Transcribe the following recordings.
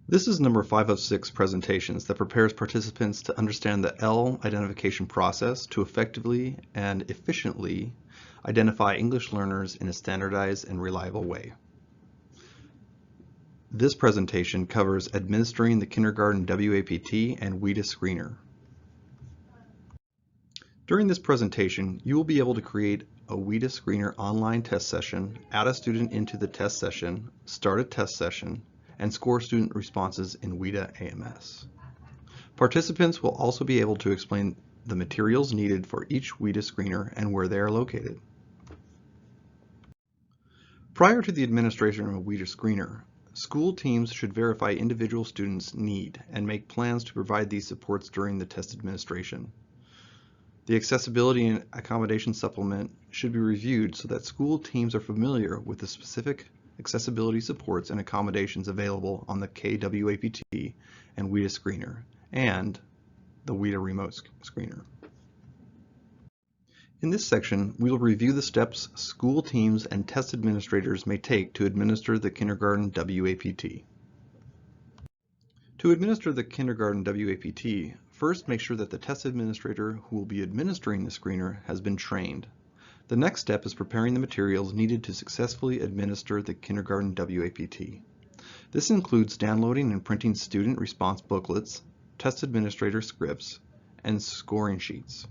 This is number 5 of 6 presentations that prepares participants to understand the L identification process to effectively and efficiently identify English learners in a standardized and reliable way. This presentation covers administering the kindergarten W-APT and WIDA screener. During this presentation, you will be able to create a WIDA screener online test session, add a student into the test session, start a test session, and score student responses in WIDA AMS. Participants will also be able to explain the materials needed for each WIDA screener and where they are located. Prior to the administration of a WIDA screener, school teams should verify individual students' need and make plans to provide these supports during the test administration. The accessibility and accommodation supplement should be reviewed so that school teams are familiar with the specific accessibility supports and accommodations available on the KW-APT and WIDA screener and the WIDA remote screener. In this section, we will review the steps school teams and test administrators may take to administer the kindergarten W-APT. To administer the kindergarten W-APT, first make sure that the test administrator who will be administering the screener has been trained. The next step is preparing the materials needed to successfully administer the kindergarten W-APT. This includes downloading and printing student response booklets, test administrator scripts, and scoring sheets.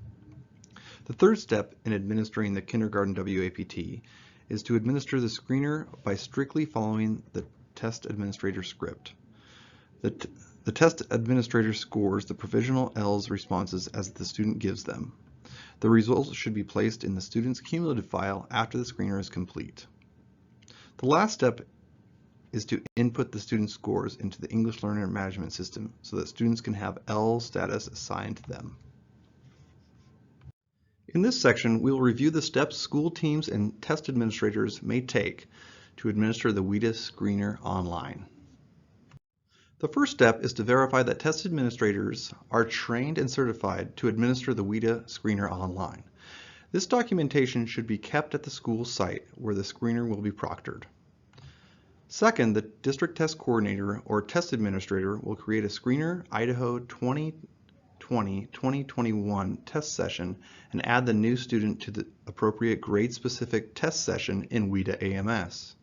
The third step in administering the kindergarten W-APT is to administer the screener by strictly following the test administrator script. The test administrator scores the provisional L's responses as the student gives them. The results should be placed in the student's cumulative file after the screener is complete. The last step is to input the student's scores into the English Learner Management System so that students can have L status assigned to them. In this section, we will review the steps school teams and test administrators may take to administer the WIDA screener online. The first step is to verify that test administrators are trained and certified to administer the WIDA screener online. This documentation should be kept at the school site where the screener will be proctored. Second, the district test coordinator or test administrator will create a screener Idaho 2020-2021 test session and add the new student to the appropriate grade-specific test session in WIDA AMS.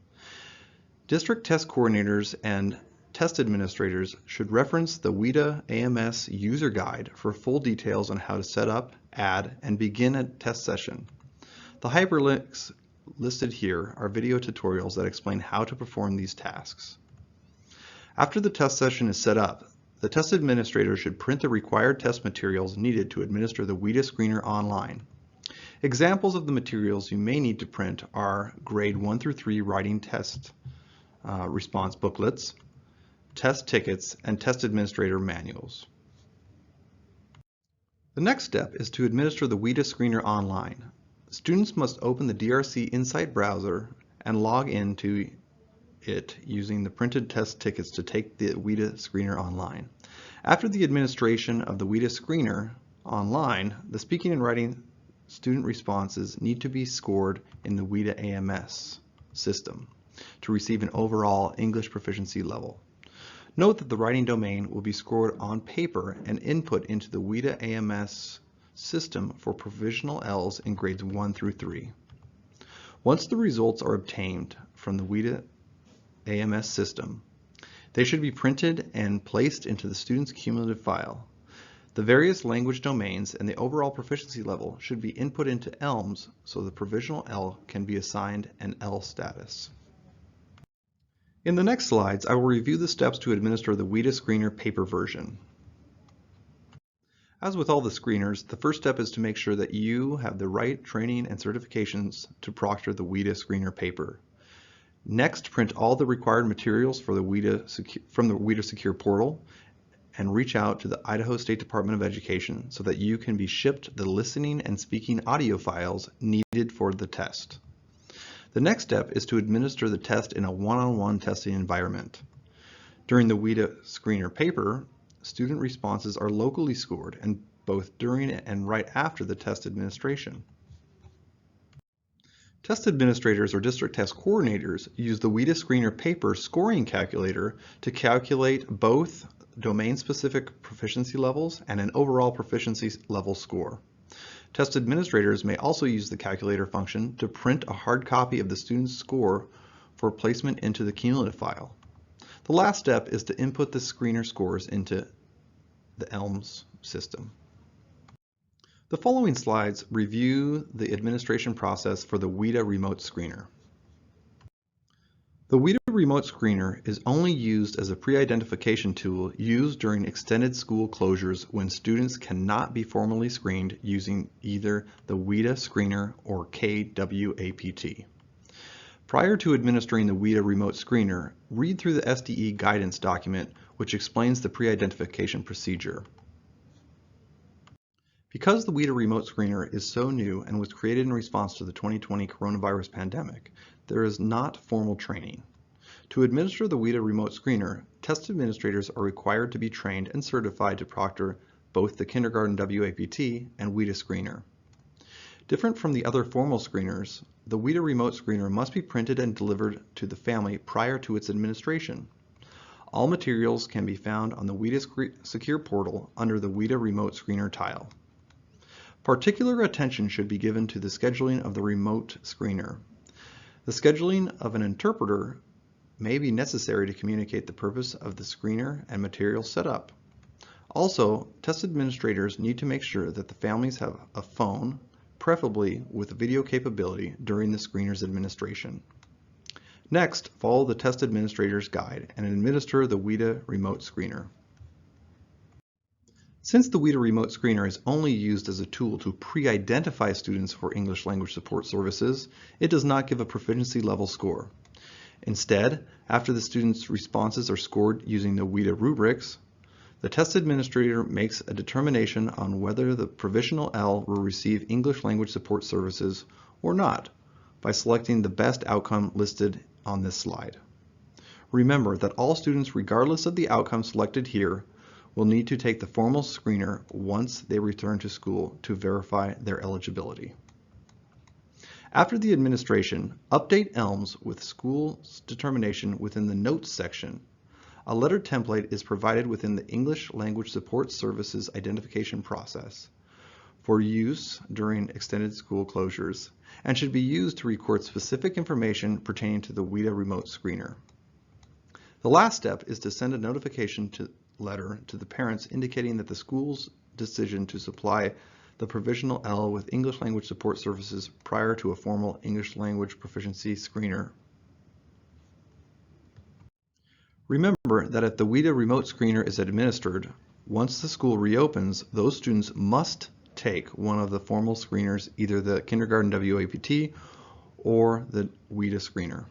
District test coordinators and test administrators should reference the WIDA AMS user guide for full details on how to set up, add, and begin a test session. The hyperlinks listed here are video tutorials that explain how to perform these tasks. After the test session is set up, the test administrator should print the required test materials needed to administer the WIDA screener online. Examples of the materials you may need to print are grade 1 through 3 writing test response booklets, test tickets, and test administrator manuals. The next step is to administer the WIDA screener online. Students must open the DRC Insight browser and log into it using the printed test tickets to take the WIDA screener online. After the administration of the WIDA screener online, the speaking and writing student responses need to be scored in the WIDA AMS system to receive an overall English proficiency level. Note that the writing domain will be scored on paper and input into the WIDA AMS system for provisional L's in grades 1 through 3. Once the results are obtained from the WIDA AMS system, they should be printed and placed into the student's cumulative file. The various language domains and the overall proficiency level should be input into ELMS so the provisional L can be assigned an L status. In the next slides, I will review the steps to administer the WIDA screener paper version. As with all the screeners, the first step is to make sure that you have the right training and certifications to proctor the WIDA screener paper. Next, print all the required materials for from the WIDA Secure portal and reach out to the Idaho State Department of Education so that you can be shipped the listening and speaking audio files needed for the test. The next step is to administer the test in a one-on-one testing environment. During the WIDA screener paper, student responses are locally scored and both during and right after the test administration. Test administrators or district test coordinators use the WIDA Screener paper scoring calculator to calculate both domain-specific proficiency levels and an overall proficiency level score. Test administrators may also use the calculator function to print a hard copy of the student's score for placement into the cumulative file. The last step is to input the screener scores into the ELMS system. The following slides review the administration process for the WIDA remote screener. The WIDA remote screener is only used as a pre-identification tool used during extended school closures when students cannot be formally screened using either the WIDA screener or KW-APT. Prior to administering the WIDA remote screener, read through the SDE guidance document which explains the pre-identification procedure. Because the WIDA remote screener is so new and was created in response to the 2020 coronavirus pandemic, there is not formal training. To administer the WIDA remote screener, test administrators are required to be trained and certified to proctor both the kindergarten W-APT and WIDA screener. Different from the other formal screeners, the WIDA remote screener must be printed and delivered to the family prior to its administration. All materials can be found on the WIDA Secure portal under the WIDA remote screener tile. Particular attention should be given to the scheduling of the remote screener. The scheduling of an interpreter may be necessary to communicate the purpose of the screener and material setup. Also, test administrators need to make sure that the families have a phone, preferably with video capability, during the screener's administration. Next, follow the test administrator's guide and administer the WIDA remote screener. Since the WIDA remote screener is only used as a tool to pre-identify students for English language support services, it does not give a proficiency level score. Instead, after the student's responses are scored using the WIDA rubrics, the test administrator makes a determination on whether the provisional L will receive English language support services or not by selecting the best outcome listed on this slide. Remember that all students, regardless of the outcome selected here, will need to take the formal screener once they return to school to verify their eligibility. After the administration, update ELMS with school's determination within the Notes section. A letter template is provided within the English Language Support Services identification process for use during extended school closures and should be used to record specific information pertaining to the WIDA remote screener. The last step is to send a notification letter to the parents indicating that the school's decision to supply the provisional L with English language support services prior to a formal English language proficiency screener. Remember that if the WIDA remote screener is administered, once the school reopens, those students must take one of the formal screeners, either the kindergarten W-APT or the WIDA screener.